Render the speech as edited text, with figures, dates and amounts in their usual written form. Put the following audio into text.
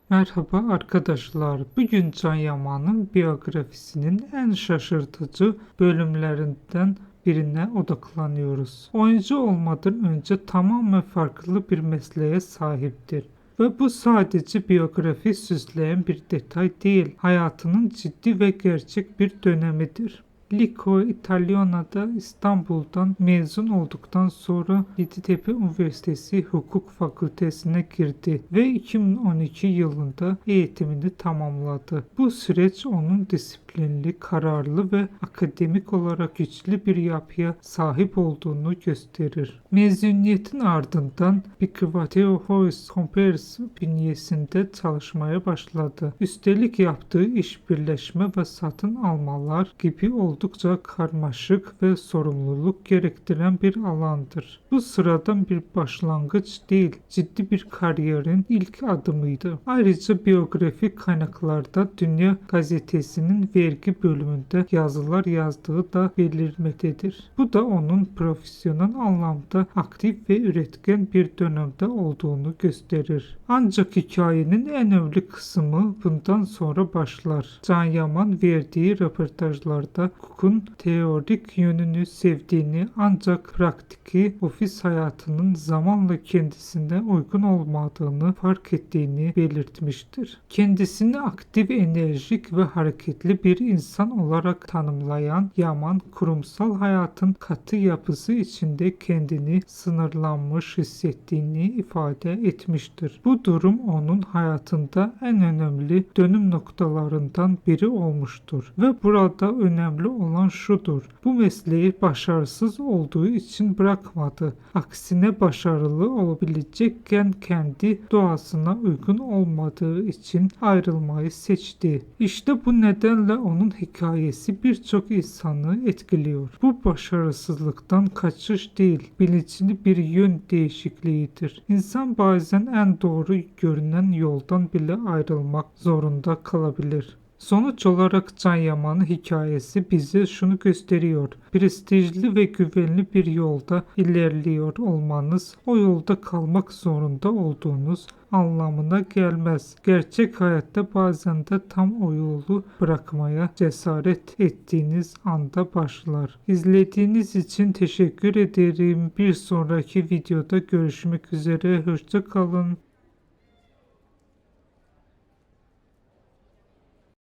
Merhaba arkadaşlar. Bugün Can Yaman'ın biyografisinin en şaşırtıcı bölümlerinden birine odaklanıyoruz. Oyuncu olmadan önce tamamen farklı bir mesleğe sahiptir. Ve bu sadece biyografi süsleyen bir detay değil, hayatının ciddi ve gerçek bir dönemidir. Liceo Italiana'da İstanbul'dan mezun olduktan sonra Yeditepe Üniversitesi Hukuk Fakültesine girdi ve 2012 yılında eğitimini tamamladı. Bu süreç onun disiplinli, kararlı ve akademik olarak güçlü bir yapıya sahip olduğunu gösterir. Mezuniyetin ardından Bicvateo Hois Compers bünyesinde çalışmaya başladı. Üstelik yaptığı iş birleşme ve satın almalar gibi oldukça karmaşık ve sorumluluk gerektiren bir alandır. Bu sıradan bir başlangıç değil, ciddi bir kariyerin ilk adımıydı. Ayrıca biyografik kaynaklarda Dünya Gazetesi'nin vergi bölümünde yazılar yazdığı da belirtmektedir. Bu da onun profesyonel anlamda aktif ve üretken bir dönemde olduğunu gösterir. Ancak hikayenin en önemli kısmı bundan sonra başlar. Can Yaman verdiği röportajlarda hukukun teorik yönünü sevdiğini ancak praktiki ofis hayatının zamanla kendisine uygun olmadığını fark ettiğini belirtmiştir. Kendisini aktif, enerjik ve hareketli bir insan olarak tanımlayan Yaman, kurumsal hayatın katı yapısı içinde kendini sınırlanmış hissettiğini ifade etmiştir. Bu durum onun hayatında en önemli dönüm noktalarından biri olmuştur. Ve burada önemli olan şudur: bu mesleği başarısız olduğu için bırakmadı. Aksine başarılı olabilecekken kendi doğasına uygun olmadığı için ayrılmayı seçti. İşte bu nedenle onun hikayesi birçok insanı etkiliyor. Bu başarısızlıktan kaçış değil, bilinçli bir yön değişikliğidir. İnsan bazen en doğru görünen yoldan bile ayrılmak zorunda kalabilir. Sonuç olarak Can Yaman'ın hikayesi bize şunu gösteriyor: prestijli ve güvenli bir yolda ilerliyor olmanız, o yolda kalmak zorunda olduğunuz anlamına gelmez. Gerçek hayatta bazen de tam o yolu bırakmaya cesaret ettiğiniz anda başlar. İzlediğiniz için teşekkür ederim. Bir sonraki videoda görüşmek üzere. Hoşça kalın.